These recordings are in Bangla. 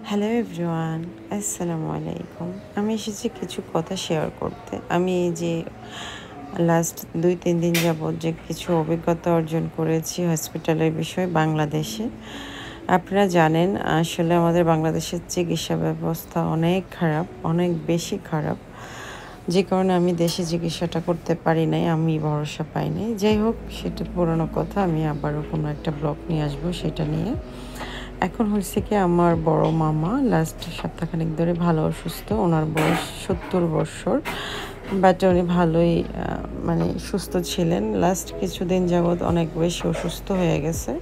হ্যালো এভরিওয়ান, আসসালামু আলাইকুম। আমি এসেছি কিছু কথা শেয়ার করতে। আমি এই যে লাস্ট ২-৩ দিন যাবৎ যে কিছু অভিজ্ঞতা অর্জন করেছি হসপিটালের বিষয়ে বাংলাদেশে। আপনারা জানেন আসলে আমাদের বাংলাদেশের চিকিৎসা ব্যবস্থা অনেক খারাপ, অনেক বেশি খারাপ। যে কারণে আমি দেশে চিকিৎসাটা করতে পারি নাই, আমি ভরসা পাই নাই। যাই হোক সেটা পুরনো কথা, আমি আবারও কোনো একটা ব্লগ নিয়ে আসবো সেটা নিয়ে। এখন হয়েছে কি আমার বড় মামা লাস্ট সপ্তাহখানেক ধরে ভালো অসুস্থ। ওনার বয়স ৭০ বৎসর। বাট উনি ভালোই মানে সুস্থ ছিলেন। লাস্ট কিছুদিন যাবৎ অনেক বেশি অসুস্থ হয়ে গেছে।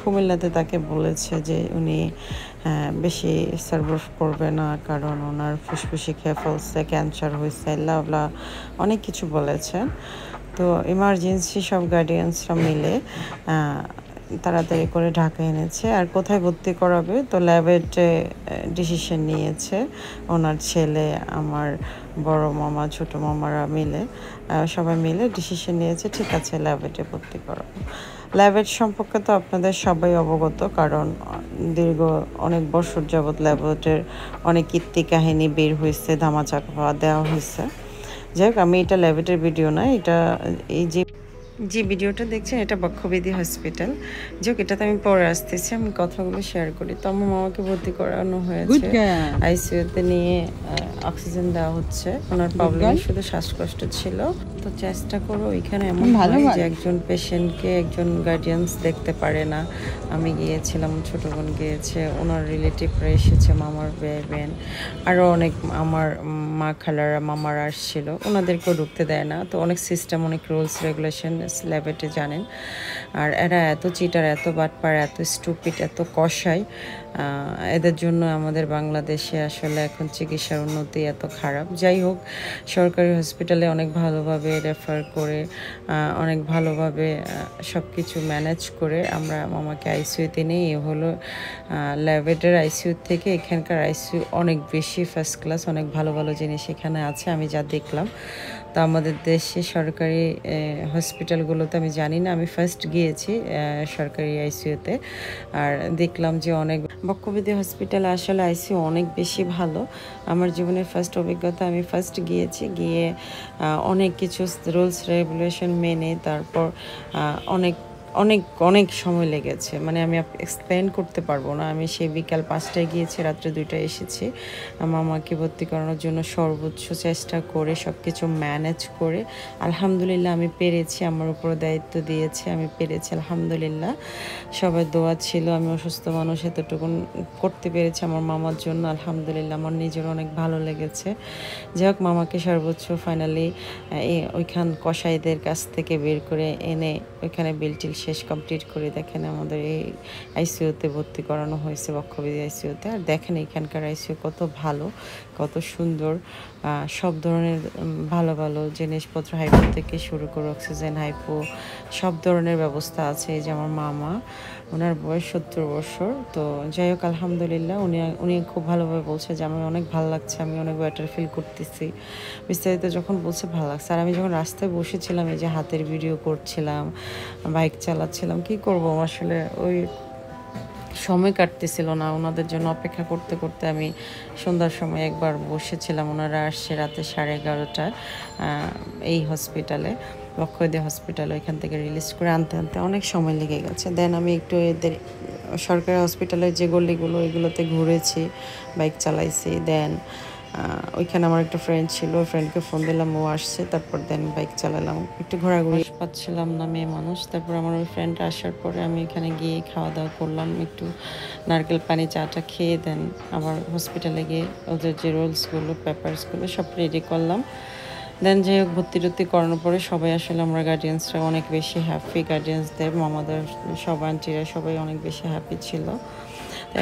কুমিল্লাতে তাকে বলেছে যে উনি বেশি সার্ভাইভ করবে না, কারণ ওনার ফুসফুসে খেয়ে ফেলছে, ক্যান্সার হয়েছে, লাভলা অনেক কিছু বলেছেন। তো ইমার্জেন্সি সব গার্ডিয়ানসরা মিলে তাড়াতাড়ি করে ঢাকা এনেছে। আর কোথায় ভর্তি করাবে তো ল্যাবেটে ডিসিশন নিয়েছে ওনার ছেলে, আমার বড় মামা, ছোট মামারা মিলে সবাই মিলে ডিসিশন নিয়েছে ঠিক আছে ল্যাবেটে ভর্তি করাবো। ল্যাবেট সম্পর্কে তো আপনাদের সবাই অবগত, কারণ দীর্ঘ অনেক বছর যাবৎ ল্যাবেটের অনেক কীর্তি কাহিনী বের হয়েছে, ধামাচাপা দেওয়া হয়েছে। যাই হোক আমি এটা ল্যাবেটের ভিডিও না, এটা এই যে ভিডিওটা দেখছেন এটা বক্ষবিধি হসপিটাল। যাই হোক এটাতে আমি পরে আসতেছি, আমি কথাগুলো শেয়ার করি। তো আমার মামাকে ভর্তি করানো হয়েছে আইসিইউতে, নিয়ে অক্সিজেন দেওয়া হচ্ছে। ওনার প্রবলেম শুধু শ্বাসকষ্ট ছিল। তো চেষ্টা করো এখানে এমন হয় যে একজন পেশেন্টকে একজন গার্ডিয়ানস দেখতে পারে না। আমি গিয়েছিলাম, ছোট বোন গিয়েছে, ওনার রিলেটিভরা এসেছে, মামার বেন, আরও অনেক আমার মা খালারা মামারা আসছিল, ওনাদেরকেও ঢুকতে দেয় না। তো অনেক সিস্টেম, অনেক রুলস রেগুলেশন ল্যাবেটে জানেন। আর এরা এত চিটার, এত বাটপার, এত স্টুপিড, এত কষায়, এদের জন্য আমাদের বাংলাদেশে আসলে এখন চিকিৎসার উন্নতি এত খারাপ। যাই হোক সরকারি হসপিটালে অনেক ভালোভাবে রেফার করে, অনেক ভালোভাবে সব কিছু ম্যানেজ করে আমরা মামাকে আইসিইউতে নিই। এ হলো ল্যাবেটের আইসিইউ থেকে এখানকার আইসিইউ অনেক বেশি ফার্স্ট ক্লাস, অনেক ভালো ভালো জিনিস এখানে আছে আমি যা দেখলাম। তো আমাদের দেশে সরকারি হসপিটালগুলোতে আমি জানি না, আমি ফার্স্ট গিয়েছি সরকারি আইসিইউতে, আর দেখলাম যে অনেক বক্ষবিধি হসপিটালে আসলে আইসিইউ অনেক বেশি ভালো। আমার জীবনের ফার্স্ট অভিজ্ঞতা, আমি ফার্স্ট গিয়ে অনেক কিছু রুলস রেগুলেশন মেনে তারপর অনেক অনেক অনেক সময় লেগেছে, মানে আমি এক্সপ্লেন করতে পারবো না। আমি সেই বিকাল 5টায় গিয়েছি, রাত্রে 2টায় এসেছি। মামাকে ভর্তি করানোর জন্য সর্বোচ্চ চেষ্টা করে সব কিছু ম্যানেজ করে আলহামদুলিল্লাহ আমি পেরেছি। আমার উপর দায়িত্ব দিয়েছে, আমি পেরেছি আলহামদুলিল্লাহ। সবাই দোয়া ছিল, আমি অসুস্থ মানুষ এতটুকু করতে পেরেছি আমার মামার জন্য আলহামদুলিল্লাহ। আমার নিজের অনেক ভালো লেগেছে। যাই হোক মামাকে সর্বোচ্চ ফাইনালি ওইখান কসাইদের কাছ থেকে বের করে এনে ওইখানে বিলটিল শেষ কমপ্লিট করে দেখেন আমাদের এই আইসিইউতে ভর্তি করানো হয়েছে, বক্ষবিধি আইসিইউতে। আর দেখেন এখানকার আইসিইউ কত ভালো, কত সুন্দর, সব ধরনের ভালো ভালো জিনিসপত্র, হাইপো থেকে শুরু করে অক্সিজেন, হাইপো সব ধরনের ব্যবস্থা আছে। এই যে আমার মামা, ওনার বয়স ৭০ বছর। তো যাই হোক আলহামদুলিল্লাহ উনি খুব ভালোভাবে বলছে যে আমি অনেক ভালো লাগছে, আমি অনেক বেটার ফিল করতেছি। বিস্তারিত যখন বলছে ভালো লাগছে। আর আমি যখন রাস্তায় বসেছিলাম, এই যে হাতের ভিডিও করছিলাম, বাইক চালাচ্ছিলাম, কি করব আসলে ওই সময় কাটতেছিল না। ওনাদের জন্য অপেক্ষা করতে করতে আমি সন্ধ্যার সময় একবার বসেছিলাম। ওনারা আসছে রাতে 11:30টায় এই হসপিটালে, বক্ষবিধি হসপিটালে। ওইখান থেকে রিলিজ করে আনতে অনেক সময় লেগে গেছে। দেন আমি একটু এদের সরকারি হসপিটালের যে গলিগুলো এগুলোতে ঘুরেছি, বাইক চালাইছি। দেন ওইখানে আমার একটা ফ্রেন্ড ছিল, ওই ফ্রেন্ডকে ফোন দিলাম, ও আসছে। তারপর দেন বাইক চালালাম, একটু ঘোরাঘুরি পাচ্ছিলাম না, মেয়ে মানুষ। তারপর আমার ওই ফ্রেন্ড আসার পরে আমি এখানে গিয়ে খাওয়া দাওয়া করলাম, একটু নারকেল পানি চাটা খেয়ে দেন আবার হসপিটালে গিয়ে ওদের যে রুলসগুলো, পেপারসগুলো সব রেডি করলাম। দেন যাই হোক ভর্তি টর্তি করানোর পরে সবাই আসলে আমরা গার্ডিয়ানসরা অনেক বেশি হ্যাপি, গার্ডিয়ানসদের মামাদের সব আন্টিরা সবাই অনেক বেশি হ্যাপি ছিল।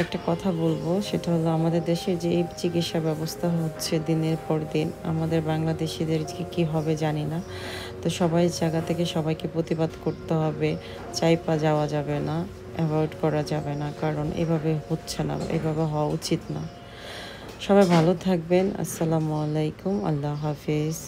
একটা কথা বলবো, সেটা হলো আমাদের দেশে যে এই চিকিৎসা ব্যবস্থা হচ্ছে দিনের পর দিন, আমাদের বাংলাদেশিদের কি হবে জানি না। তো সবাই জায়গা থেকে সবাইকে প্রতিবাদ করতে হবে, চাইপা যাওয়া যাবে না, অ্যাভয়েড করা যাবে না, কারণ এভাবে হচ্ছে না, এভাবে হওয়া উচিত না। সবাই ভালো থাকবেন। আসসালামু আলাইকুম, আল্লাহ হাফিজ।